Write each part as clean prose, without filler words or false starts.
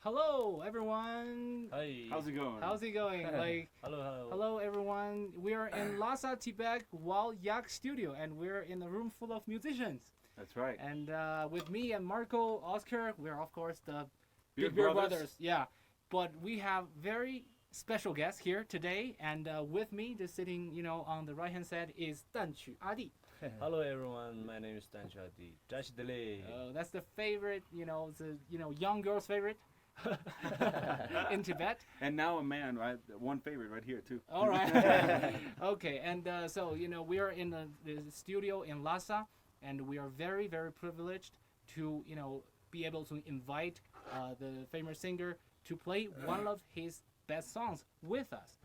Hello, everyone. Hi. How's it going? How's it going? Hello, everyone. We are in Lhasa, Tibet, Wild Yak Studio, and we're in a room full of musicians. That's right. And with me and Marco, Oscar, we're of course the Beard Beard Brothers. Yeah, but we have very special guests here today, and with me, just sitting, on the right hand side is 旦曲阿帝. Hello everyone, my name is Dramyin. That's the favorite, young girl's favorite in Tibet. And now a man, right? One favorite right here too. All right. Okay, and so we are in the studio in Lhasa, and we are very, very privileged to be able to invite the famous singer to play one of his best songs with us.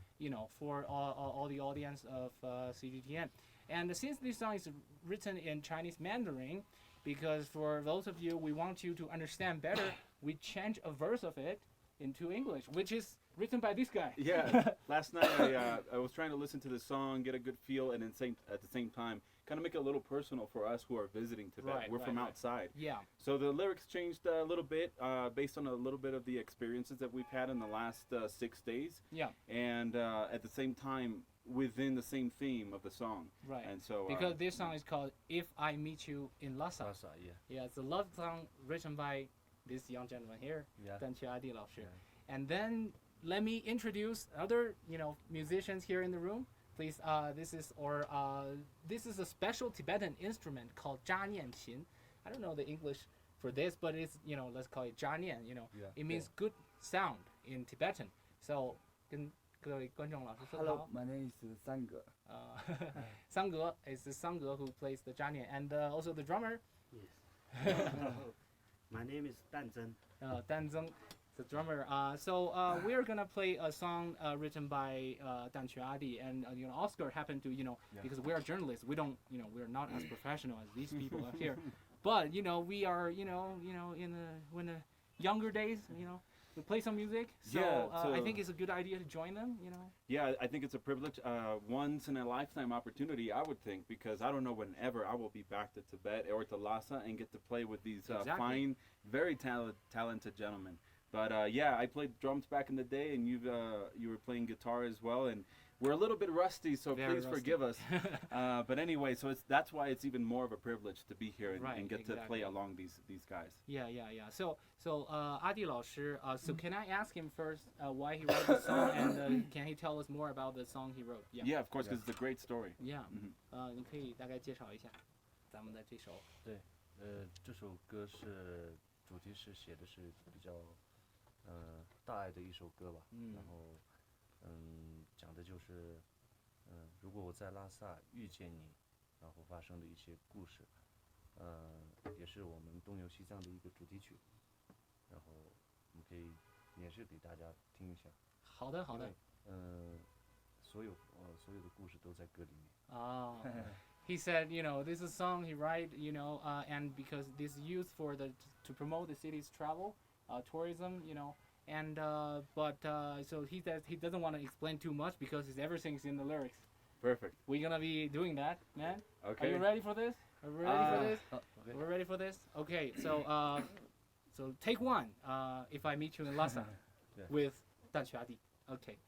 For all the audience of CGTN. And since this song is written in Chinese Mandarin, because for those of you, we want you to understand better, we change a verse of it into English, which is written by this guy. Yeah. Last night I was trying to listen to the song, get a good feel, and then at the same time, kind of make it a little personal for us who are visiting Tibet. Right, We're from outside. Yeah. So the lyrics changed a little bit based on a little bit of the experiences that we've had in the last 6 days. Yeah. And at the same time, within the same theme of the song. Right. And so because this song is called "If I Meet You in Lhasa." Lhasa, yeah. Yeah, it's a love song written by this young gentleman here, Yeah. 旦曲阿帝老师. Yeah. And then let me introduce other, musicians here in the room. Please, this is a special Tibetan instrument called 扎念琴. I don't know the English for this, but it's, let's call it 扎念. Yeah. It means good sound in Tibetan. So, 跟各位观众老师说好. Hello, my name is Sangge. Sangge is the Sangge who plays the 扎念, and also the drummer. Yes. My name is 旦真. Dan Zeng, the drummer. So we're gonna play a song written by 旦曲阿帝, and Oscar happened to because we are journalists, we don't we're not as professional as these people up here, but we are in the younger days, we play some music. So, Yeah, so I think it's a good idea to join them. Yeah, I think it's a privilege, once in a lifetime opportunity, I would think, because I don't know whenever I will be back to Tibet or to Lhasa and get to play with these Exactly. fine, very talented gentlemen. But yeah, I played drums back in the day, and you were playing guitar as well, and we're a little bit rusty, so Very please rusty. forgive us. But anyway, so that's why it's even more of a privilege to be here and, Right, and get to exactly. play along these guys. Yeah. So Adi 老师, so can I ask him first why he wrote the song, and can he tell us more about the song he wrote? Yeah, of course, because it's a great story. Yeah. 嗯你可以大概介绍一下咱们的这首。对，这首歌是主题是写的是比较大爱的一首歌吧。然后讲的就是如果我在拉萨遇见你，然后发生的一些故事，也是我们东游西藏的一个主题曲。然后我们可以演示给大家听一下。好的。所有的故事都在歌里面。He said, this is a song he write, and because this is used to promote the city's travel, tourism, and but so he says he doesn't want to explain too much because everything's in the lyrics. Perfect. We're gonna be doing that, man. Okay. Are you ready for this? Are we ready for this? Okay. We're ready for this. Okay, so take one. If I meet you in Lhasa, Yeah. with 旦曲阿帝. Okay.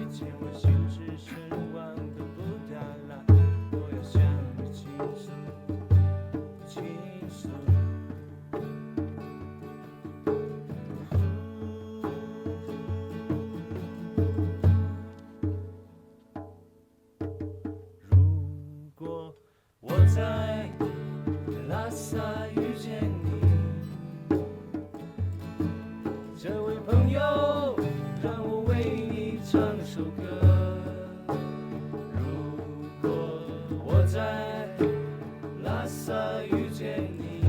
见我心只剩1个不掉了，我要向你倾诉，倾诉。如果我在拉萨遇见你，这位朋友，让我为你唱首歌。如果我在拉萨遇见你，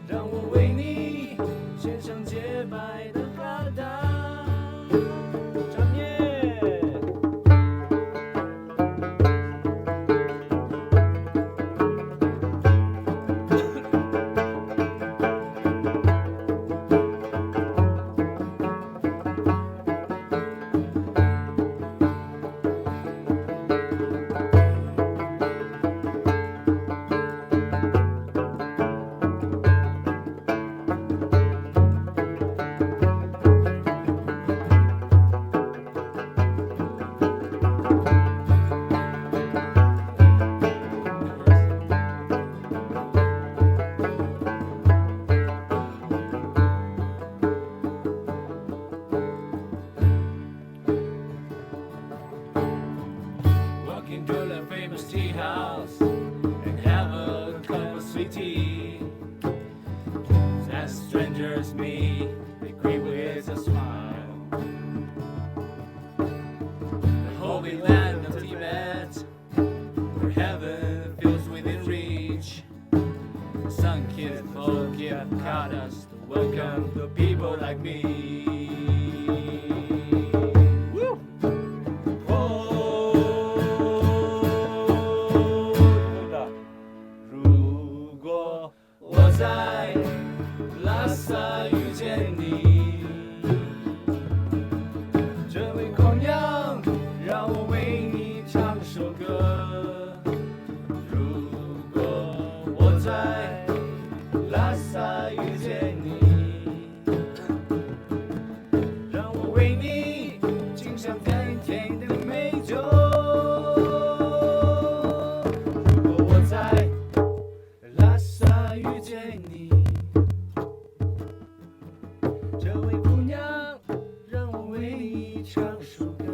让我为你献上洁白的哈达。Walk into the famous tea house and have a cup of sweet tea. As strangers meet, they greet with a smile. The holy land of Tibet, where heaven feels within reach. Sun-kissed folk have caught us to welcome the people like me. Woo! Oh, 如果我在拉萨遇见你，这位姑娘，让我为你唱首歌。如果我在拉萨遇见你，让我为你敬上甘甜的美酒。如果我在拉萨遇见你，这位姑娘，让我为你唱首歌。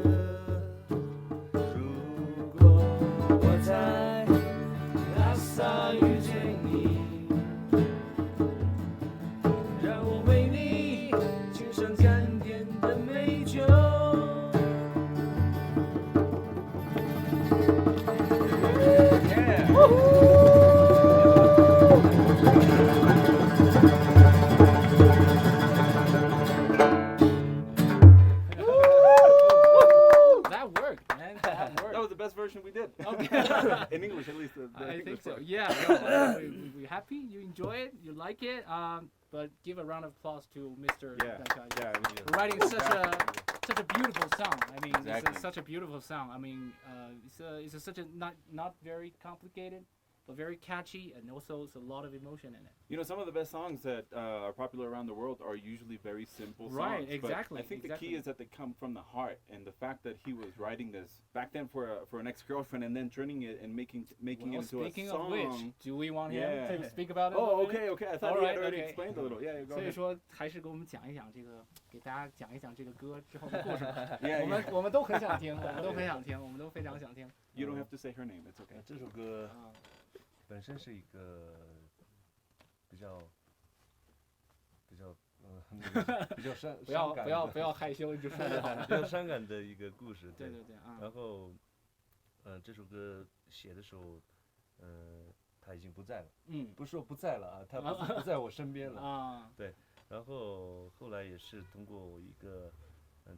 如果我在拉萨遇见你，让我为你敬上甘甜的美酒。That worked, man. That worked. That was the best version we did. Okay. In English, at least. I think English so. part. Yeah. No, we're happy. You enjoy it. You like it. But give a round of applause to Mr. Yeah. Dankai Yeah, for writing such a beautiful song. I mean, Exactly. it's such a beautiful song. I mean, it's such a not very complicated, but very catchy, and also it's a lot of emotion in it. You know, some of the best songs that are popular around the world are usually very simple songs. Right, but exactly, I think exactly. the key is that they come from the heart, and the fact that he was writing this back then for an ex-girlfriend, and then turning it and making Well, it into a speaking song. of which, do we want him Yeah. to speak about it? Oh, a little okay, bit? okay. I thought All he had right, already okay. explained a little. Yeah, go 所以 ahead. 说，还是给我们讲一讲这个，给大家讲一讲这个歌之后的故事吧。 Yeah, 我们都很想听，我们都很想听，我们都非常想听。 You don't have to say her name. It's okay. 这首歌啊，本身是一个比较比较不要害羞，你就说就好了。比较伤感的一个故事。对对对啊。然后，这首歌写的时候，他已经不在了。不是说不在了啊，他不在我身边了。啊。对。然后后来也是通过我一个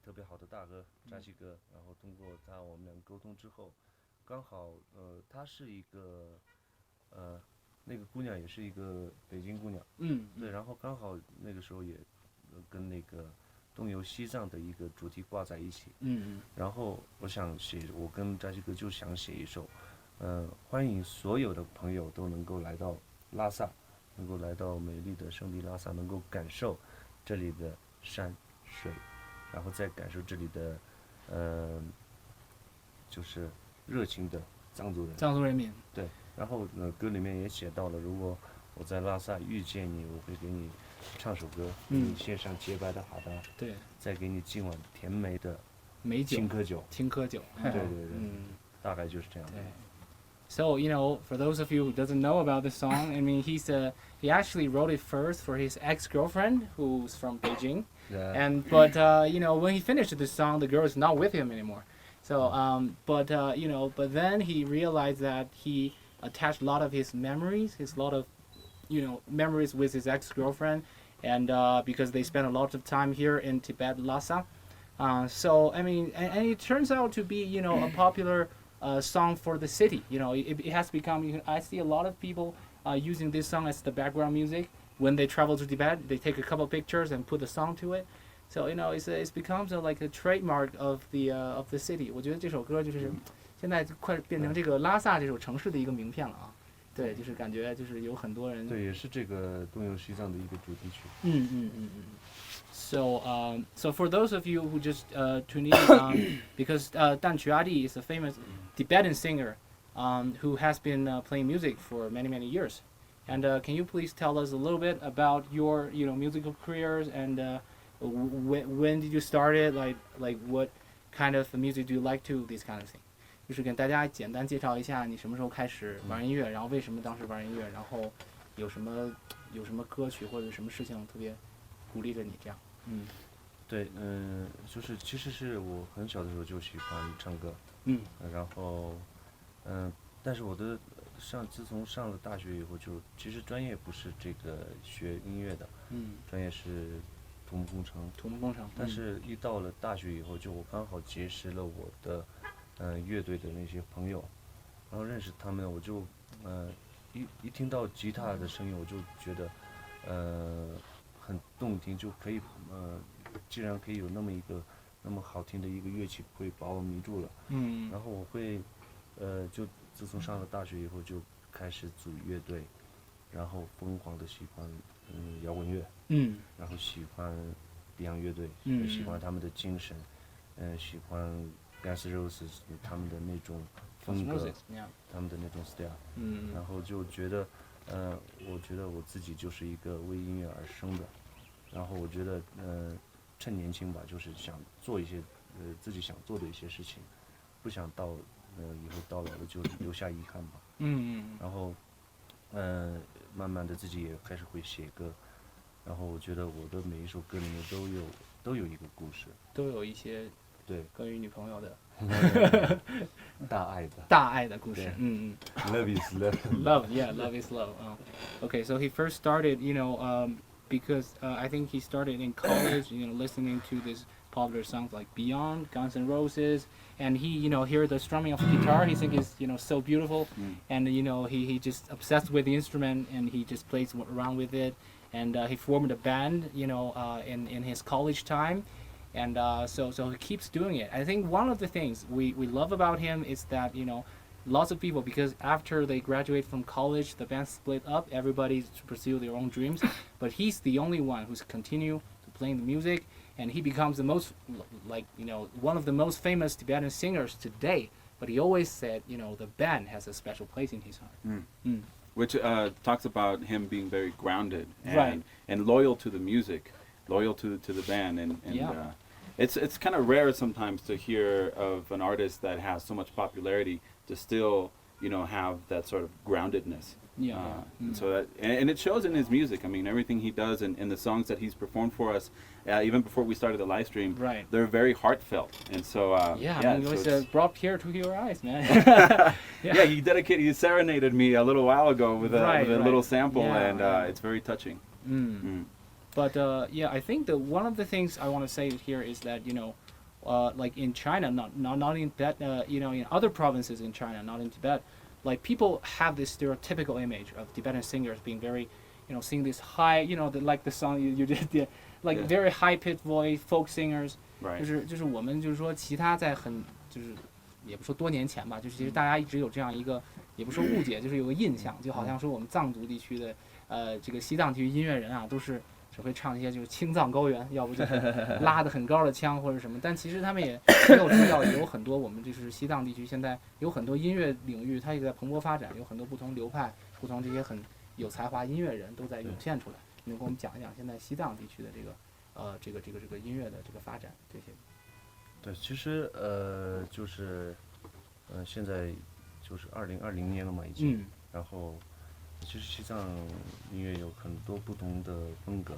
特别好的大哥扎西哥，然后通过我们俩沟通之后，刚好她是一个那个姑娘也是一个北京姑娘。对，然后刚好那个时候也跟那个东游西藏的一个主题挂在一起。然后我跟扎西哥就想写一首，欢迎所有的朋友都能够来到拉萨，能够来到美丽的圣地拉萨，能够感受这里的山水然后再感受这里的，就是热情的藏族人。藏族人民。对，然后歌里面也写到了，如果我在拉萨遇见你，我会给你唱首歌，给你献上洁白的哈达，对，再给你敬碗甜美的美酒，青稞酒。青稞酒。对对对，大概就是这样的。So, for those of you who doesn't know about the song, I mean, he actually wrote it first for his ex-girlfriend who's from Beijing. Yeah. But when he finished the song, the girl is not with him anymore. So, but then he realized that he attached a lot of his memories, memories with his ex-girlfriend, and because they spent a lot of time here in Tibet, Lhasa. So, I mean, and it turns out to be, a popular song for the city. It has become, I see a lot of people using this song as the background music. When they travel to Tibet, they take a couple pictures and put a song to it. So, it's becomes like a trademark of the city. 我觉得这首歌就是现在快变成这个拉萨这首城市的一个名片了啊。对，就是感觉就是有很多人。对，也是这个东游西藏的一个主题曲。So for those of you who just tuned in, because旦曲阿帝 is a famous Tibetan singer who has been playing music for many years. And can you please tell us a little bit about your musical careers and when did you start it? Like what kind of music do you like to? These kind of things. 就是跟大家简单介绍一下你什么时候开始玩音乐，然后为什么当时玩音乐，然后有什么歌曲或者什么事情特别鼓励着你这样。对，就是其实是我很小的时候就喜欢唱歌，然后，但是自从上了大学以后，就其实专业不是这个学音乐的，专业是土木工程，但是一到了大学以后，就我刚好结识了我的乐队的那些朋友，然后认识他们，我就一听到吉他的声音，我就觉得很动听，就可以既然可以有那么好听的一个乐器，会把我迷住了。然后我会就自从上了大学以后就开始组乐队，然后疯狂的喜欢摇滚乐，然后喜欢 Beyond 乐队，喜欢他们的精神，喜欢 Guns N' Roses 他们的那种风格，他们的那种 style，然后就觉得我觉得我自己就是一个为音乐而生的，然后我觉得趁年轻吧，就是想做一些自己想做的一些事情，不想以后到老了就留下遗憾吧。然后慢慢的自己也开始会写歌，然后我觉得我的每一首歌里面都有一个故事，都有一些对关于女朋友的大爱的故事。Love is love. Love is love. Okay, so he first started, because I think he started in college, listening to these popular songs like Beyond, Guns N' Roses, and he, hear the strumming of the guitar, he thinks is, so beautiful, and he just obsessed with the instrument and he just plays around with it, and he formed a band, in his college time, and so he keeps doing it. I think one of the things we love about him is that lots of people, because after they graduate from college, the band split up, everybody to pursue their own dreams, but he's the only one who's continue to playing the music, and he becomes the most, one of the most famous Tibetan singers today, but he always said, the band has a special place in his heart. Which talks about him being very grounded Right. and loyal to the music, loyal to the band, and it's kind of rare sometimes to hear of an artist that has so much popularity to still have that sort of groundedness. So that and it shows in his music. I mean, everything he does and the songs that he's performed for us, even before we started the live stream, Right. they're very heartfelt. And so it was brought tear to your eyes, man. he serenaded me a little while ago with a little sample, and it's very touching. But I think that one of the things I want to say here is that like in China, not in Tibet, in other provinces in China, not in Tibet, like people have this stereotypical image of Tibetan singers being very, singing this high, like the song you did, like very high pitched voice, folk singers. Right. 就是我们就是说其他在也不说多年前吧，就是其实大家一直有这样一个，也不说误解，就是有个印象，就好像说我们藏族地区的这个西藏地区音乐人啊，都是只会唱一些就是青藏高原，要不就是拉的很高的腔或者什么。但其实他们也没有知道，有很多我们就是西藏地区现在有很多音乐领域，它也在蓬勃发展，有很多不同流派、不同这些很有才华音乐人都在涌现出来。你能跟我们讲一讲现在西藏地区的这个音乐的这个发展这些？对，其实就是现在就是2020年了嘛，已经，然后其实西藏音乐有很多不同的风格，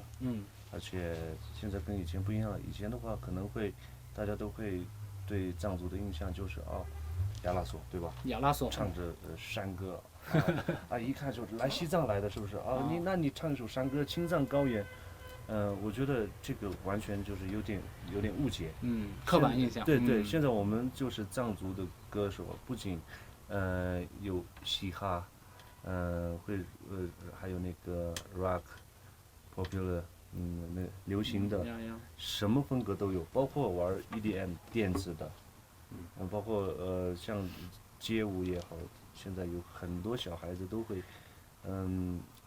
而且现在跟以前不一样了。以前的话可能会大家都会对藏族的印象就是亚拉索，对吧？亚拉索唱着山歌，一看就是来西藏来的，是不是？你唱一首山歌，青藏高原。我觉得这个完全就是有点误解，刻板印象。对，现在我们就是藏族的歌手，不仅有嘻哈，还有那个 rock、popular，那流行的，什么风格都有，包括玩 EDM 电子的，包括像街舞也好，现在有很多小孩子都会，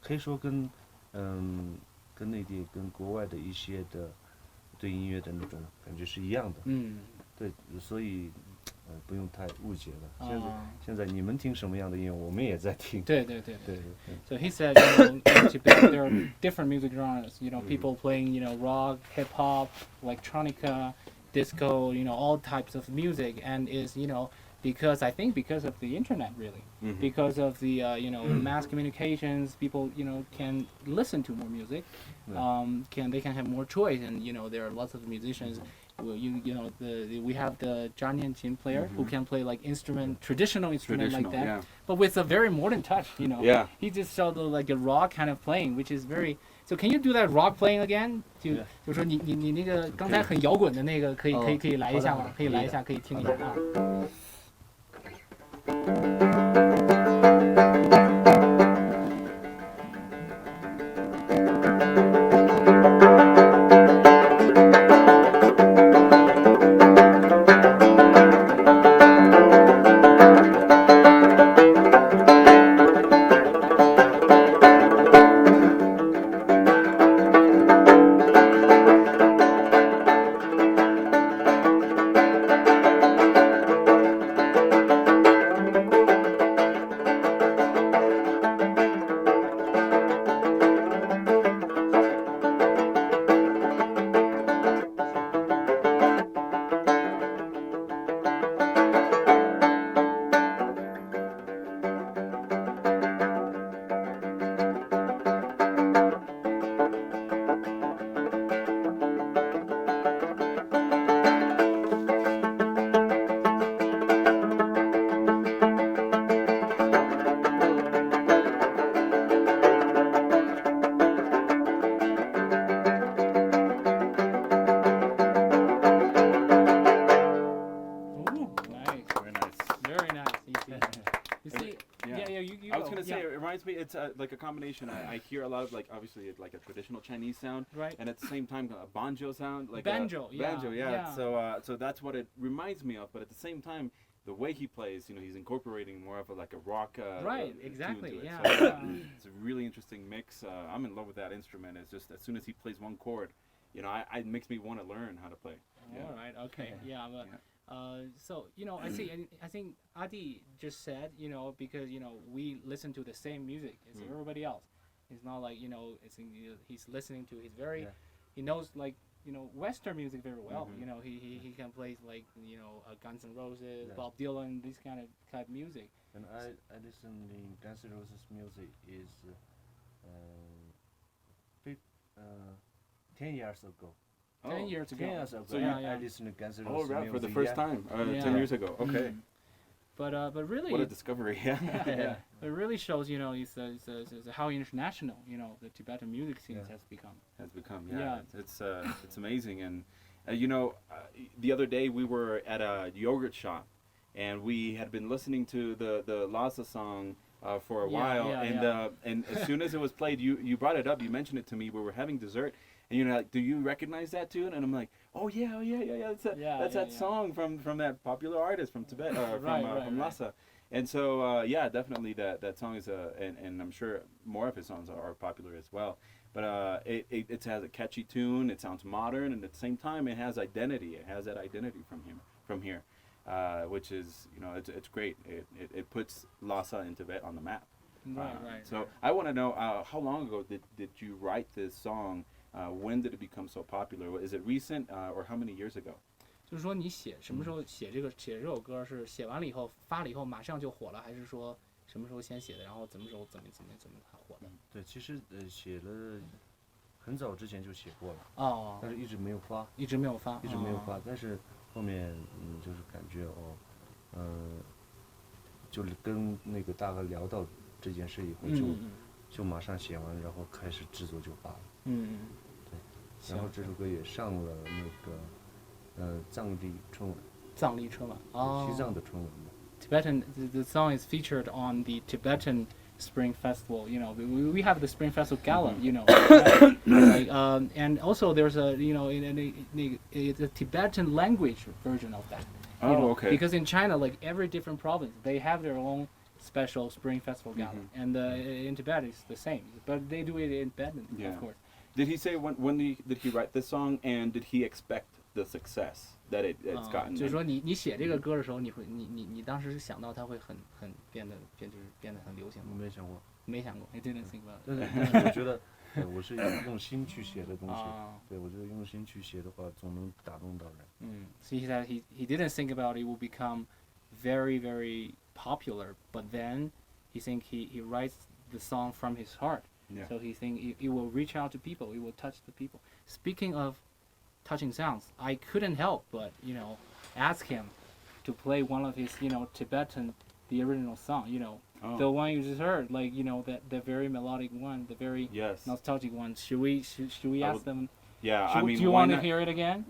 可以说跟内地、跟国外的一些的对音乐的那种感觉是一样的。对，所以不用太误解了。现在你们听什么样的音乐，我们也在听。对。So he said, in Tibet there are different music genres. People playing, rock, hip hop, electronica, disco, all types of music, and is, because I think because of the internet really, because of the mass communications, people can listen to more music, they can have more choice, and there are lots of musicians. We have the Dramyin player who can play like traditional instrument like that, yeah. but with a very modern touch. Yeah. He just showed like a rock kind of playing, which is very. So can you do that rock playing again? 就说你那个刚才很摇滚的那个可以来一下吗？可以来一下，可以听一下啊。It's like a combination. I hear a lot of obviously like a traditional Chinese sound, right? And at the same time a banjo sound, like banjo, yeah. So that's what it reminds me of. But at the same time, the way he plays, he's incorporating more of a rock. Right, exactly. Tune to it. Yeah. So, it's a really interesting mix. I'm in love with that instrument. It's just as soon as he plays one chord, it makes me want to learn how to play. All right. Okay. Yeah. But, so I think Adi just said because we listen to the same music as everybody else. It's not like he's listening to he knows Western music very well. He can play like Guns N' Roses, Bob Dylan, this kind of music. And I listen to Guns N' Roses music is 10 years ago. 10 years ago. 10 years ago. So I listened to Guns N' Roses music. For the first time, 10 years ago. Okay. But really, what a discovery! Yeah. It really shows it's how international the Tibetan music scene has become. Yeah. It's amazing. And the other day we were at a yogurt shop, and we had been listening to the Lhasa song for a while, and as soon as it was played, you brought it up, you mentioned it to me. We were having dessert, and you're like, do you recognize that tune? And I'm like, oh yeah. That's that song from that popular artist from Tibet, from Lhasa. And so definitely that song is and I'm sure more of his songs are popular as well. but it has a catchy tune. It sounds modern, and at the same time, it has identity. It has that identity from here, which is it's great. It puts Lhasa in Tibet on the map. Right. So I want to know how long ago did you write this song? When did it become so popular? Is it recent or how many years ago? 就是说你什么时候写这首歌是写完了以后发了以后马上就火了，还是说什么时候先写的，然后什么时候怎么火的？对，其实写了很早之前就写过了，哦，但是一直没有发，一直没有发，但是后面就是感觉就是跟那个大哥聊到这件事以后就马上写完，然后开始制作就发了。对，然后这首歌也上了那个藏历春晚，哦，西藏的春晚嘛。Tibetan, the song is featured on the Tibetan Spring Festival. We have the Spring Festival Gala. And also there's a a Tibetan language version of that. Okay. Because in China, like every different province, they have their own special Spring Festival Gala, and in Tibet it's the same, but they do it in Tibetan, of course. Did he say when did he write this song, and did he expect the success that it's gotten? 就是说你写这个歌的时候，你当时是想到它会很变得很流行吗？没想过。I didn't think about it. 但是我觉得我是用心去写的东西，对，我觉得用心去写的话，总能打动到人。So he said he didn't think about it will become very, very popular, but then he think he writes the song from his heart. Yeah. So he think it will reach out to people, it will touch the people. Speaking of touching sounds, I couldn't help but ask him to play one of his Tibetan, the original song, the one you just heard, like the very melodic one, the very nostalgic one. Should we ask them? Yeah, do you want to hear it again?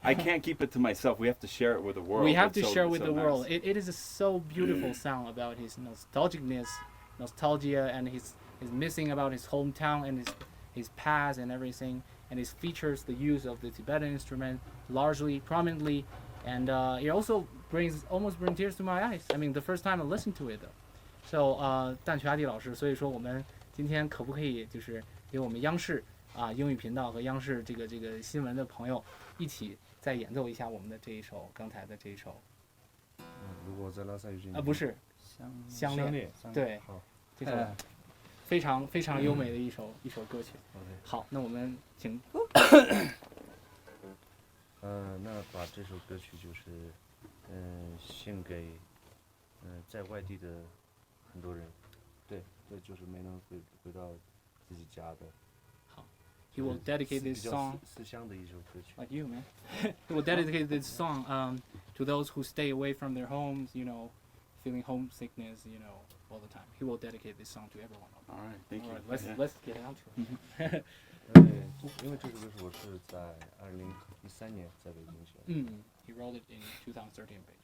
I can't keep it to myself. We have to share it with the world. We have to share with the world. It is a so beautiful song about his nostalgia, and his missing about his hometown and his past and everything. And it features the use of the Tibetan instrument largely, prominently, and it also almost brings tears to my eyes. I mean, the first time I listened to it, though. So, 旦曲阿帝老师，所以说我们今天可不可以就是给我们央视英语频道和央视这个新闻的朋友一起再演奏一下我们的刚才的这一首？如果在拉萨遇见不是相恋，对，这首非常非常优美的一首歌曲。好，那我们请。那把这首歌曲就是献给在外地的很多人，对，就是没能回到自己家的。好 ，He will dedicate this song. 思乡的一首歌曲。Like you, man. He will dedicate this song to those who stay away from their homes, feeling homesickness, all the time. He will dedicate this song to everyone. All right, thank you. Let's get on to it. 因为这首歌是我是在2013年在北京写的。He wrote it in 2013 in Beijing.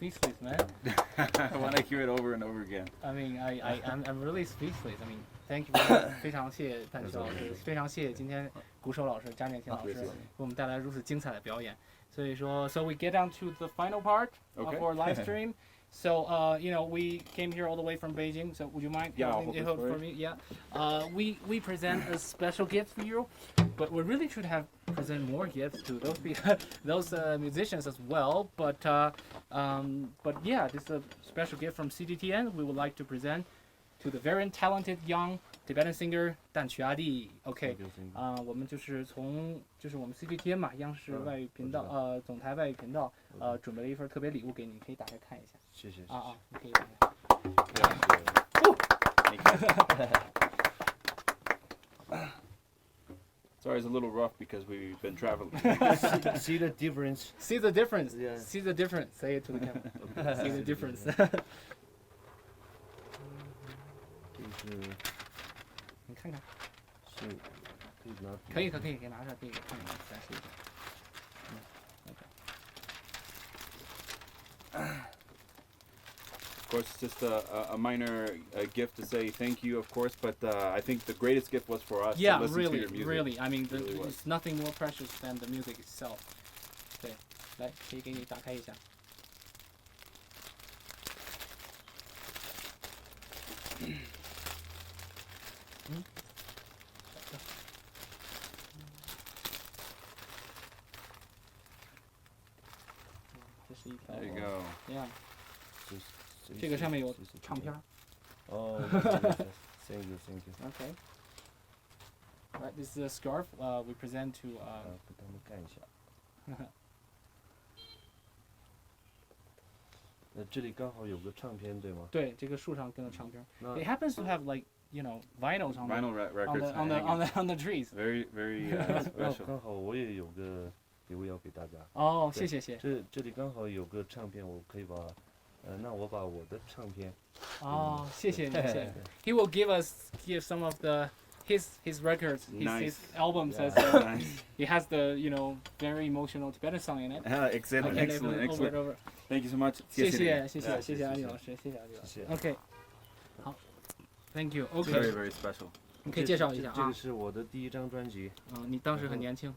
speechless, man. I want to hear it over and over again. I mean, I'm really speechless. I mean, thank you very much. 非常谢谢蛋曲老师，非常谢谢今天鼓手老师张念青老师给我们带来如此精彩的表演。所以说 ，so we get down to the final part of our live stream. So, we came here all the way from Beijing. So, would you mind holding it for me? Yeah. We present a special gift for you, but we really should have present more gifts to those musicians as well. But yeah, this is a special gift from CGTN. We would like to present to the very talented young Tibetan singer 旦曲阿帝。OK， 我们就是我们 CGTN 嘛，央视外语频道总台外语频道准备了一份特别礼物给你，可以打开看一下。谢谢。你可以打开。Sorry, it's a little rough because we've been traveling. See the difference. See the difference. Yeah. See the difference. Say it to the camera. See the difference. 你看看。是，可以拿出来，可以看一下，展示一下。Of course, it's just a minor gift to say thank you, of course, but I think the greatest gift was for us to listen to your music. Really. I mean, Really was. it's nothing more precious than the music itself. 对，来，可以给你打开一下。这是一条。There you go. Yeah. 这个上面有唱片。哦，Thank you. Okay. Right, this is a scarf. We present to. 给他们看一下。这里刚好有个唱片，对吗？对，这个树上跟着唱片。It happens to have like vinyls on records on the trees. Very special. 刚好我也有个礼物要给大家。哦，谢谢。这里刚好有个唱片，我可以把，那我把我的唱片。哦，谢谢你。He will give some of his records, his albums as he has the very emotional Tibetan song in it. Excellent. Thank you so much. 谢谢阿力老师，谢谢阿力老师。OK， 好 ，Thank you。OK， Very special. 你可以介绍一下啊。这个是我的第一张专辑。你当时很年轻。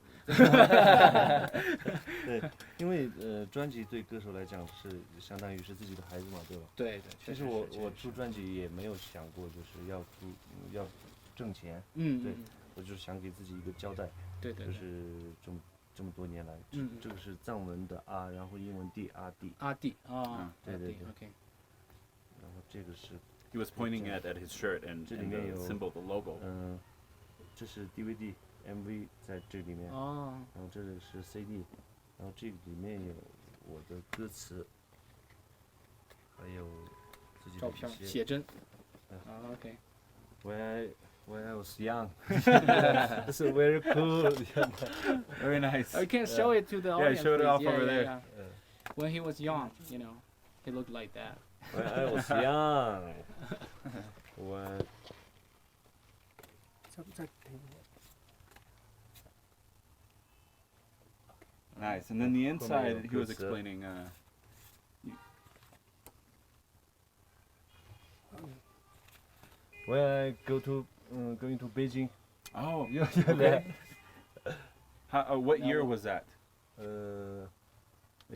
对，因为专辑对歌手来讲是相当于是自己的孩子嘛，对吧？对。其实我出专辑也没有想过就是要挣钱。对，我就是想给自己一个交代。对。就是这么多年来，这个是藏文的啊，然后英文的阿帝。阿帝啊，对。OK。然后这个是。He was pointing at his shirt and the symbol, the logo. 这是 DVD MV 在这里面。哦。然后这里是 CD， 然后这里面有我的歌词，还有自己的照片、写真。OK。When I was young, it's very cool. Very nice. I can show it to the audience. Yeah, show it off over there. Yeah. When he was young, he looked like that. When I was young. When. Nice. And then the inside, he was explaining. When I going to Beijing. Oh, okay. What year was that? A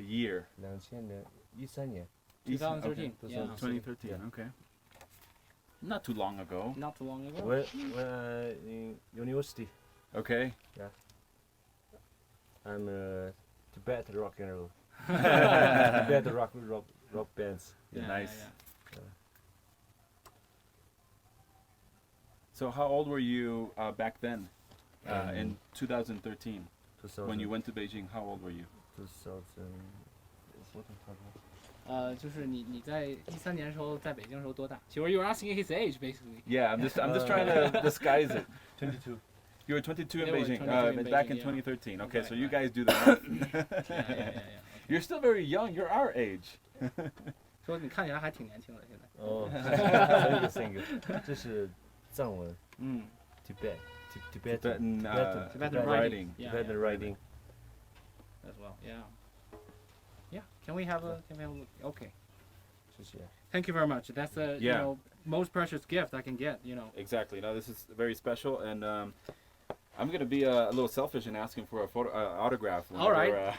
year. 2013年。 2013. Yeah. 2013. Okay. Not too long ago. Not too long ago. When I in university. Okay. Yeah. I'm a Tibetan rock and roll. Tibetan rock bands. Yeah, nice. Yeah. So how old were you back then? In 2013, when you went to Beijing, how old were you? 就是你在13年的时候在北京的时候多大？ So you were asking his age basically. Yeah, I'm just trying to disguise it. 22. You were 22 in They were Beijing, 22 back in yeah. 2013. Okay, Right, so you right. guys do the math. Yeah. You're still very young. You're our age. 说你看起来还挺年轻的现在。哦，thank you。这是藏文。Tibetan writing. Yeah, Tibetan writing. as well. Yeah. Yeah. Can we have a look? Okay. 谢谢。 Thank you very much. That's the you Yeah. know most precious gift I can get. You know. Exactly. No, this is very special, and I'm gonna be a little selfish in asking for a photo autograph. Whenever, All right.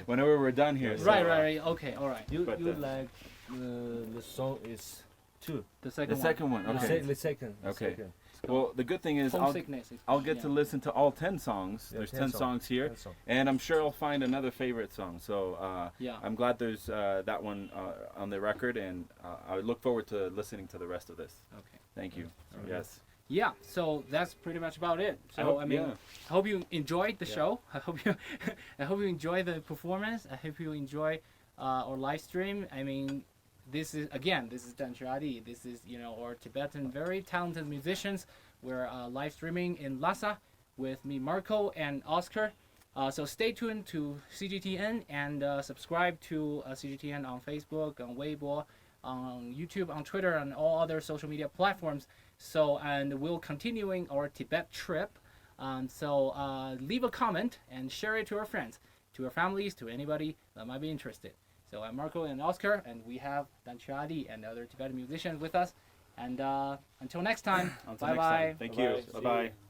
Whenever we're done here. So, Right. Okay. All right. You But, like the song is two. The second The second one. The Okay. the second. the Okay. second. Well, the good thing is Homesickness. I'll get to listen to all 10 songs. Yeah, There's 10 10 songs here, That song. and I'm sure I'll find another favorite song. So Yeah. I'm glad there's that one on the record, and I look forward to listening to the rest of this. Okay. Thank you. Alright. Yes. Yeah. So that's pretty much about it. So hope- I mean, yeah. I hope you enjoyed the Yeah. show. I hope you I hope you enjoy the performance. I hope you enjoy our live stream. I mean, this is Tanchu Adi. This is our Tibetan very talented musicians. We're live streaming in Lhasa with me, Marco, and Oscar. So stay tuned to CGTN and subscribe to CGTN on Facebook, on Weibo, on YouTube, on Twitter, and all other social media platforms. So, and we'll continuing our Tibet trip. So leave a comment and share it to our friends, to our families, to anybody that might be interested. So I'm Marco and Oscar, and we have Tanchu Adi and other Tibetan musicians with us. And until next time, Until bye next bye. time. Thank Bye-bye. you. See Bye bye. you.